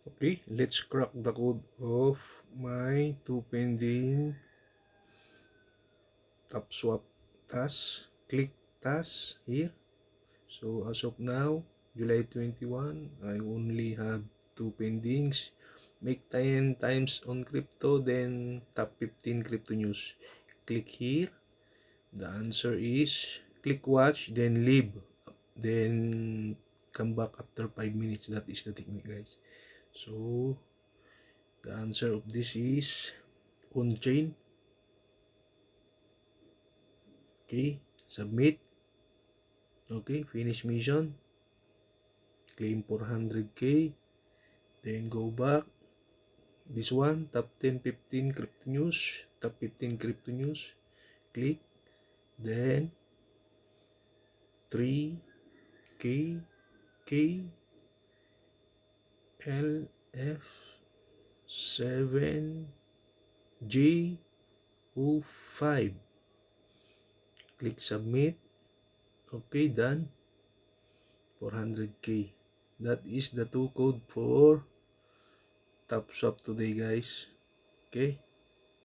Okay, let's crack the code of my two pending TopSwap tasks. Click tasks here. So as of now, July 21, I only have two pendings. Make 10 times on crypto, then top 15 crypto news. Click here. The answer is click watch, then leave. Then come back after 5 minutes. That is the technique, guys. So the answer of this is on chain. Okay, submit. Okay, finish mission. Claim 400k. Then go back. This one, top 10, 15 crypto news. Top 15 crypto news. Click. Then 3k k LF 7J05. Click submit. Okay, done. 400k. That is the two code for TopSwap today, guys. Okay.